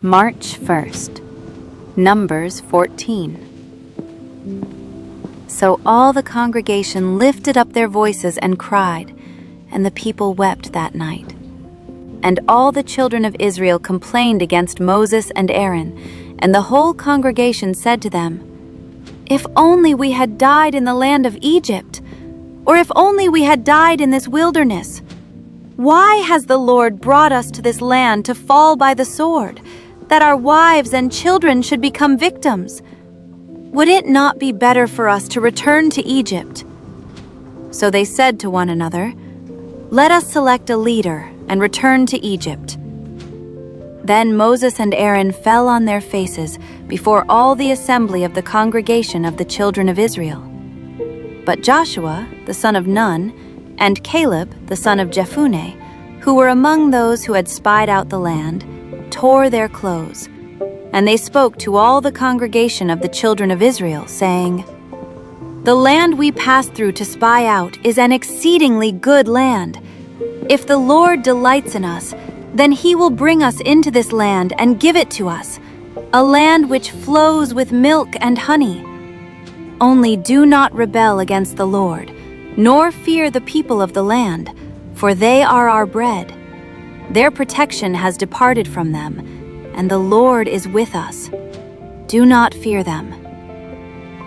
March 1st, Numbers 14. So all the congregation lifted up their voices and cried, and the people wept that night. And all the children of Israel complained against Moses and Aaron, and the whole congregation said to them, "If only we had died in the land of Egypt, or if only we had died in this wilderness. Why has the Lord brought us to this land to fall by the sword, that our wives and children should become victims? Would it not be better for us to return to Egypt?" So they said to one another, "Let us select a leader and return to Egypt." Then Moses and Aaron fell on their faces before all the assembly of the congregation of the children of Israel. But Joshua, the son of Nun, and Caleb, the son of Jephunneh, who were among those who had spied out the land, tore their clothes, and they spoke to all the congregation of the children of Israel, saying, "The land we passed through to spy out is an exceedingly good land. If the Lord delights in us, then he will bring us into this land and give it to us, a land which flows with milk and honey. Only do not rebel against the Lord, nor fear the people of the land, for they are our bread. Their protection has departed from them, and the Lord is with us. Do not fear them."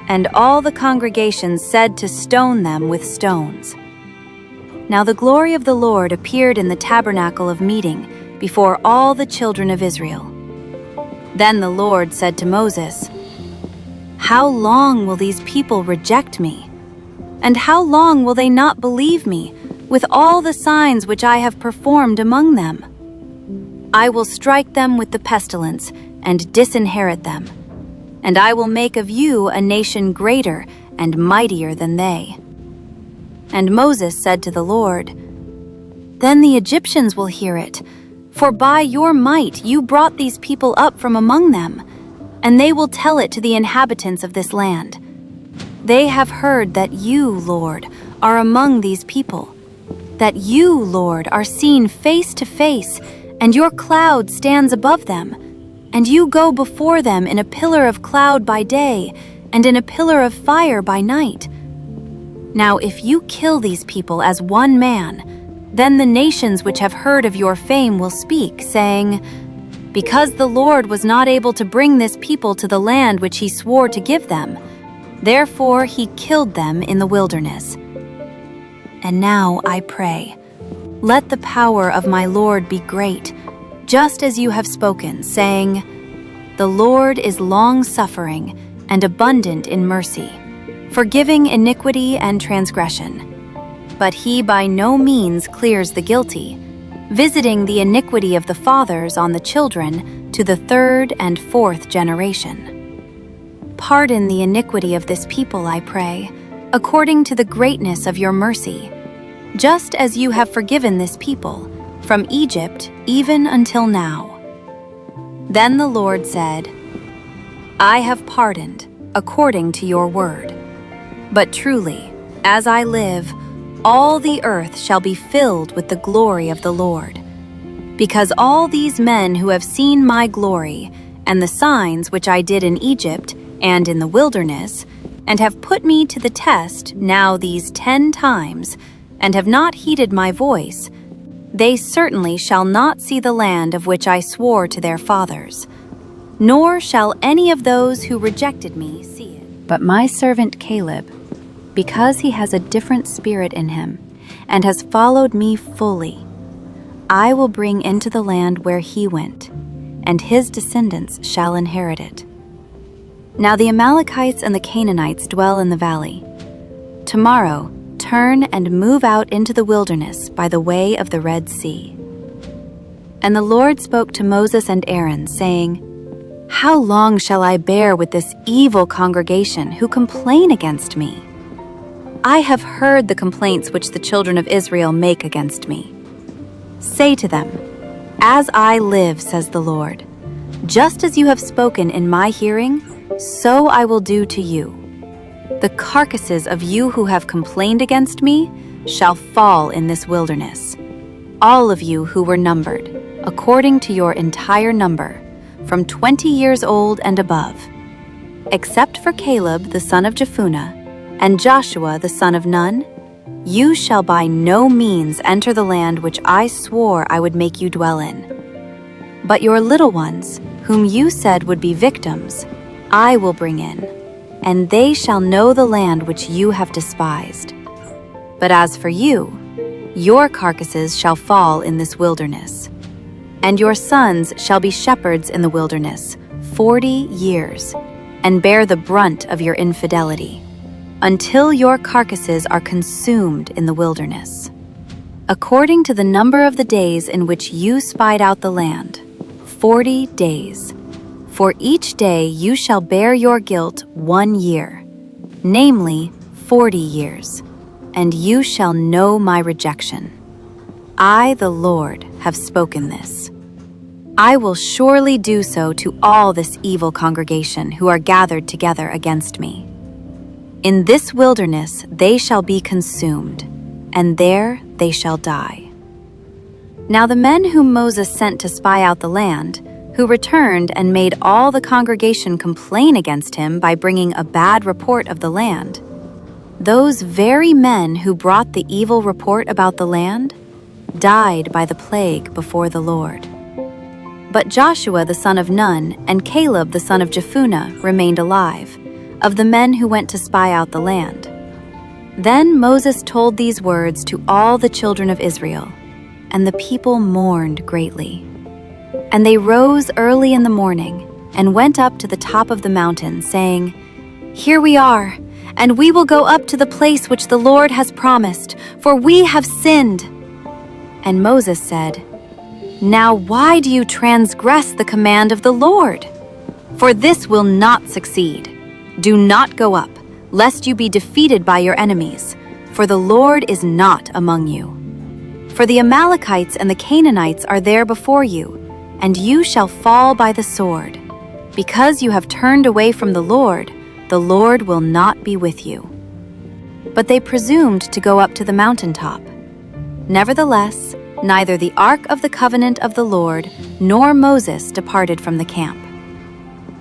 And all the congregation said to stone them with stones. Now the glory of the Lord appeared in the tabernacle of meeting before all the children of Israel. Then the Lord said to Moses, "How long will these people reject me? And how long will they not believe me, with all the signs which I have performed among them? I will strike them with the pestilence and disinherit them, and I will make of you a nation greater and mightier than they." And Moses said to the Lord, "Then the Egyptians will hear it, for by your might you brought these people up from among them, and they will tell it to the inhabitants of this land. They have heard that you, Lord, are among these people, that you, Lord, are seen face to face, and your cloud stands above them, and you go before them in a pillar of cloud by day, and in a pillar of fire by night. Now if you kill these people as one man, then the nations which have heard of your fame will speak, saying, 'Because the Lord was not able to bring this people to the land which he swore to give them, therefore he killed them in the wilderness.' And now I pray, let the power of my Lord be great, just as you have spoken, saying, 'The Lord is long-suffering and abundant in mercy, forgiving iniquity and transgression. But he by no means clears the guilty, visiting the iniquity of the fathers on the children to the third and fourth generation. Pardon the iniquity of this people, I pray, according to the greatness of your mercy, just as you have forgiven this people, from Egypt even until now." Then the Lord said, "I have pardoned, according to your word. But truly, as I live, all the earth shall be filled with the glory of the Lord. Because all these men who have seen my glory, and the signs which I did in Egypt and in the wilderness, and have put me to the test now these 10 times, and have not heeded my voice, they certainly shall not see the land of which I swore to their fathers, nor shall any of those who rejected me see it. But my servant Caleb, because he has a different spirit in him, and has followed me fully, I will bring into the land where he went, and his descendants shall inherit it. Now the Amalekites and the Canaanites dwell in the valley. Tomorrow turn and move out into the wilderness by the way of the Red Sea." And the Lord spoke to Moses and Aaron, saying, "How long shall I bear with this evil congregation who complain against me? I have heard the complaints which the children of Israel make against me. Say to them, 'As I live, says the Lord, just as you have spoken in my hearing, so I will do to you. The carcasses of you who have complained against me shall fall in this wilderness, all of you who were numbered, according to your entire number, from 20 years old and above. Except for Caleb the son of Jephunneh and Joshua the son of Nun, you shall by no means enter the land which I swore I would make you dwell in. But your little ones, whom you said would be victims, I will bring in, and they shall know the land which you have despised. But as for you, your carcasses shall fall in this wilderness, and your sons shall be shepherds in the wilderness 40 years, and bear the brunt of your infidelity, until your carcasses are consumed in the wilderness. According to the number of the days in which you spied out the land, 40 days. For each day you shall bear your guilt 1 year, namely 40 years, and you shall know my rejection. I, the Lord, have spoken this. I will surely do so to all this evil congregation who are gathered together against me. In this wilderness they shall be consumed, and there they shall die. Now the men whom Moses sent to spy out the land, who returned and made all the congregation complain against him by bringing a bad report of the land, those very men who brought the evil report about the land died by the plague before the Lord. But Joshua the son of Nun and Caleb the son of Jephunneh remained alive, of the men who went to spy out the land. Then Moses told these words to all the children of Israel, and the people mourned greatly. And they rose early in the morning and went up to the top of the mountain, saying, Here we are, and we will go up to the place which the Lord has promised, for we have sinned. And Moses said, Now why do you transgress the command of the Lord? For this will not succeed. Do not go up, lest you be defeated by your enemies, for the Lord is not among you. For the Amalekites and the Canaanites are there before you, and you shall fall by the sword. Because you have turned away from the Lord will not be with you. But they presumed to go up to the mountaintop. Nevertheless, neither the ark of the covenant of the Lord nor Moses departed from the camp.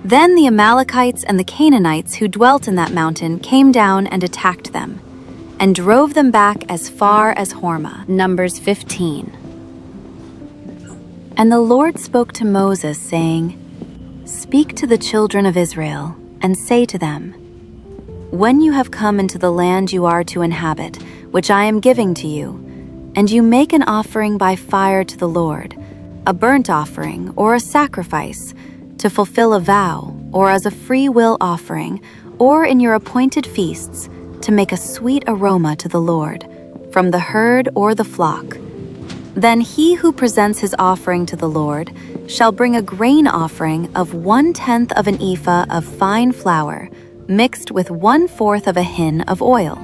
Then the Amalekites and the Canaanites who dwelt in that mountain came down and attacked them, and drove them back as far as Hormah. Numbers 15. And the Lord spoke to Moses, saying, Speak to the children of Israel, and say to them, When you have come into the land you are to inhabit, which I am giving to you, and you make an offering by fire to the Lord, a burnt offering or a sacrifice, to fulfill a vow, or as a free will offering, or in your appointed feasts, to make a sweet aroma to the Lord, from the herd or the flock. Then he who presents his offering to the Lord shall bring a grain offering of 1/10 of an ephah of fine flour, mixed with 1/4 of a hin of oil.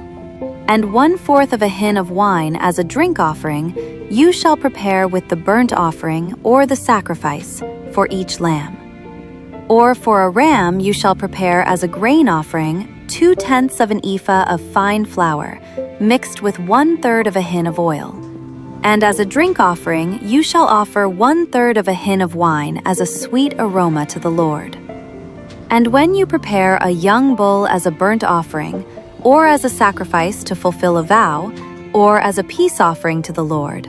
And 1/4 of a hin of wine as a drink offering you shall prepare with the burnt offering or the sacrifice for each lamb. Or for a ram you shall prepare as a grain offering 2/10 of an ephah of fine flour, mixed with 1/3 of a hin of oil. And as a drink offering you shall offer 1/3 of a hin of wine as a sweet aroma to the Lord. And when you prepare a young bull as a burnt offering, or as a sacrifice to fulfill a vow, or as a peace offering to the Lord,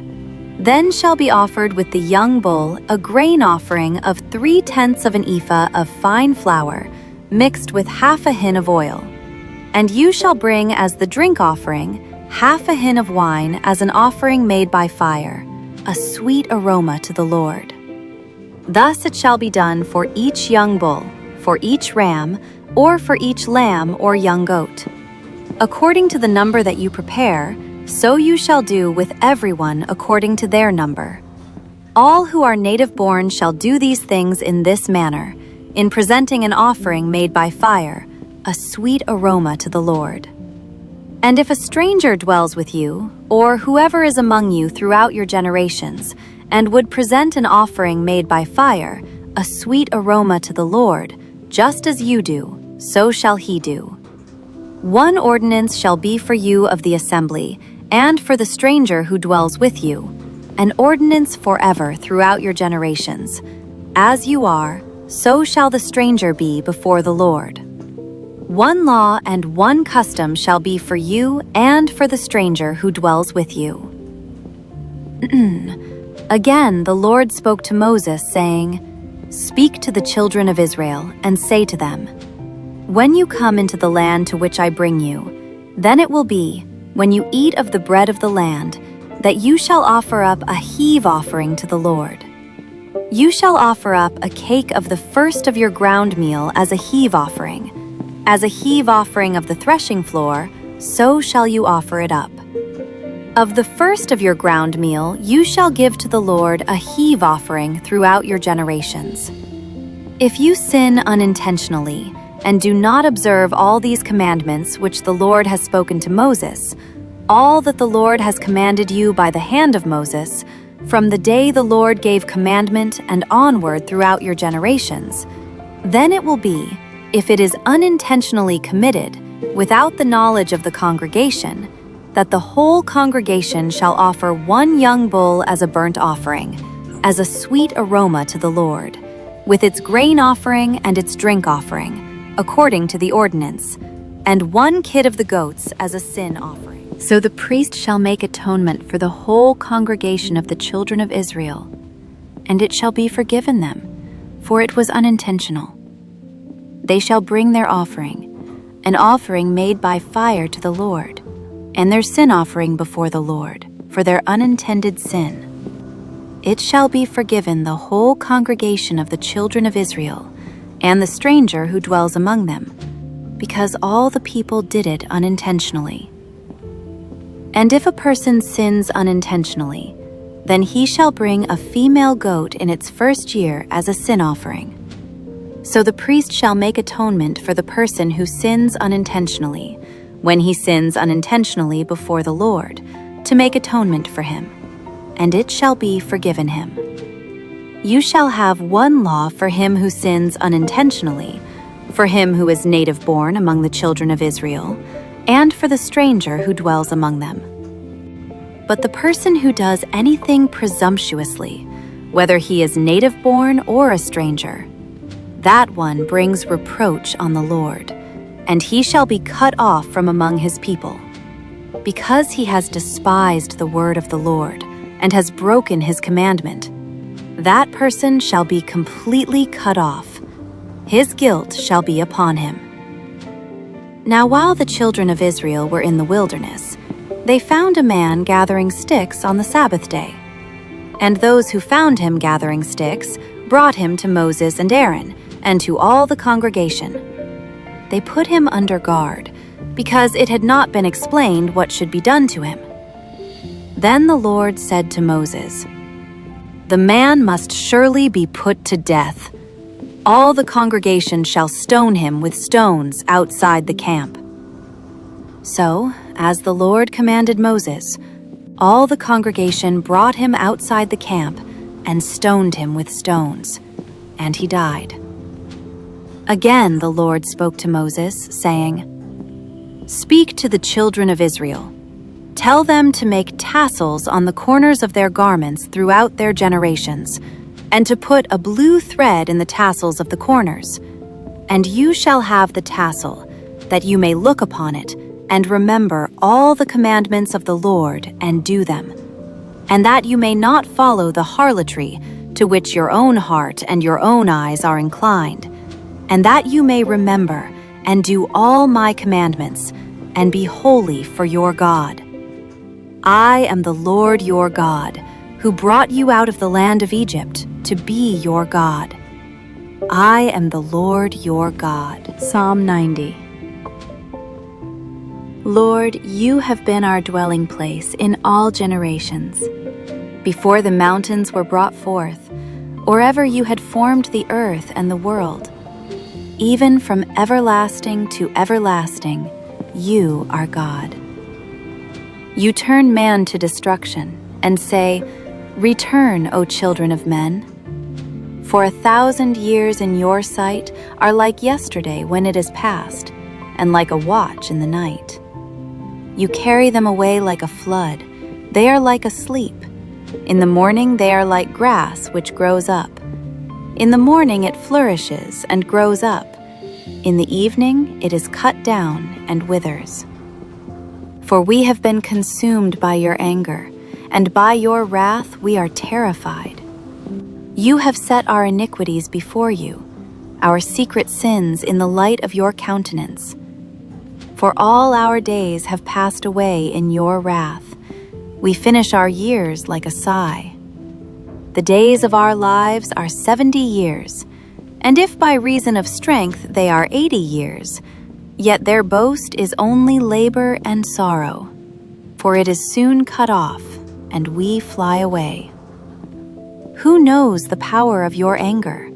then shall be offered with the young bull a grain offering of 3/10 of an ephah of fine flour, mixed with half a hin of oil. And you shall bring as the drink offering half a hin of wine as an offering made by fire, a sweet aroma to the Lord. Thus it shall be done for each young bull, for each ram, or for each lamb or young goat. According to the number that you prepare, so you shall do with everyone according to their number. All who are native-born shall do these things in this manner, in presenting an offering made by fire, a sweet aroma to the Lord. And if a stranger dwells with you, or whoever is among you throughout your generations, and would present an offering made by fire, a sweet aroma to the Lord, just as you do, so shall he do. One ordinance shall be for you of the assembly, and for the stranger who dwells with you, an ordinance forever throughout your generations. As you are, so shall the stranger be before the Lord. One law and one custom shall be for you and for the stranger who dwells with you. Again the Lord spoke to Moses, saying, "Speak to the children of Israel, and say to them, When you come into the land to which I bring you, then it will be, when you eat of the bread of the land, that you shall offer up a heave offering to the Lord. You shall offer up a cake of the first of your ground meal as a heave offering. As a heave offering of the threshing floor, so shall you offer it up. Of the first of your ground meal you shall give to the Lord a heave offering throughout your generations. If you sin unintentionally, and do not observe all these commandments which the Lord has spoken to Moses, all that the Lord has commanded you by the hand of Moses, from the day the Lord gave commandment and onward throughout your generations, then it will be, if it is unintentionally committed, without the knowledge of the congregation, that the whole congregation shall offer one young bull as a burnt offering, as a sweet aroma to the Lord, with its grain offering and its drink offering, according to the ordinance, and one kid of the goats as a sin offering. So the priest shall make atonement for the whole congregation of the children of Israel, and it shall be forgiven them, for it was unintentional. They shall bring their offering, an offering made by fire to the Lord, and their sin offering before the Lord, for their unintended sin. It shall be forgiven the whole congregation of the children of Israel, and the stranger who dwells among them, because all the people did it unintentionally. And if a person sins unintentionally, then he shall bring a female goat in its first year as a sin offering. So the priest shall make atonement for the person who sins unintentionally, when he sins unintentionally before the Lord, to make atonement for him, and it shall be forgiven him. You shall have one law for him who sins unintentionally, for him who is native-born among the children of Israel, and for the stranger who dwells among them. But the person who does anything presumptuously, whether he is native-born or a stranger, that one brings reproach on the Lord, and he shall be cut off from among his people. Because he has despised the word of the Lord, and has broken his commandment, that person shall be completely cut off. His guilt shall be upon him. Now while the children of Israel were in the wilderness, they found a man gathering sticks on the Sabbath day. And those who found him gathering sticks brought him to Moses and Aaron, and to all the congregation. They put him under guard, because it had not been explained what should be done to him. Then the Lord said to Moses, "The man must surely be put to death. All the congregation shall stone him with stones outside the camp." So, as the Lord commanded Moses, all the congregation brought him outside the camp and stoned him with stones, and he died. Again the Lord spoke to Moses, saying, "Speak to the children of Israel. Tell them to make tassels on the corners of their garments throughout their generations, and to put a blue thread in the tassels of the corners. And you shall have the tassel, that you may look upon it, and remember all the commandments of the Lord, and do them, and that you may not follow the harlotry to which your own heart and your own eyes are inclined, and that you may remember and do all my commandments, and be holy for your God. I am the Lord your God, who brought you out of the land of Egypt to be your God. I am the Lord your God." Psalm 90. Lord, you have been our dwelling place in all generations. Before the mountains were brought forth, or ever you had formed the earth and the world, even from everlasting to everlasting, you are God. You turn man to destruction, and say, "Return, O children of men." For 1,000 years in your sight are like yesterday when it is past, and like a watch in the night. You carry them away like a flood. They are like asleep. In the morning they are like grass which grows up. In the morning it flourishes and grows up. In the evening it is cut down and withers. For we have been consumed by your anger, and by your wrath we are terrified. You have set our iniquities before you, our secret sins in the light of your countenance. For all our days have passed away in your wrath. We finish our years like a sigh. The days of our lives are 70 years, and if by reason of strength they are 80 years, yet their boast is only labor and sorrow, for it is soon cut off, and we fly away. Who knows the power of your anger?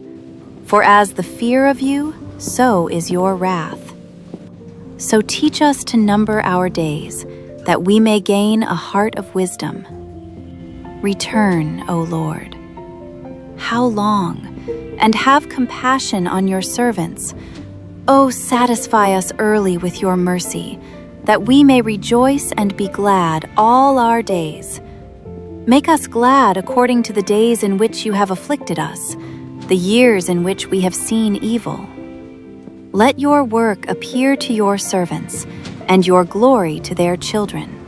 For as the fear of you, so is your wrath. So teach us to number our days, that we may gain a heart of wisdom. Return, O Lord. How long? And have compassion on your servants. O satisfy us early with your mercy, that we may rejoice and be glad all our days. Make us glad according to the days in which you have afflicted us, the years in which we have seen evil. Let your work appear to your servants, and your glory to their children.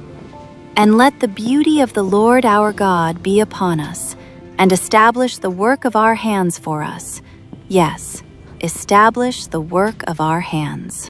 And let the beauty of the Lord our God be upon us, and establish the work of our hands for us. Yes, establish the work of our hands.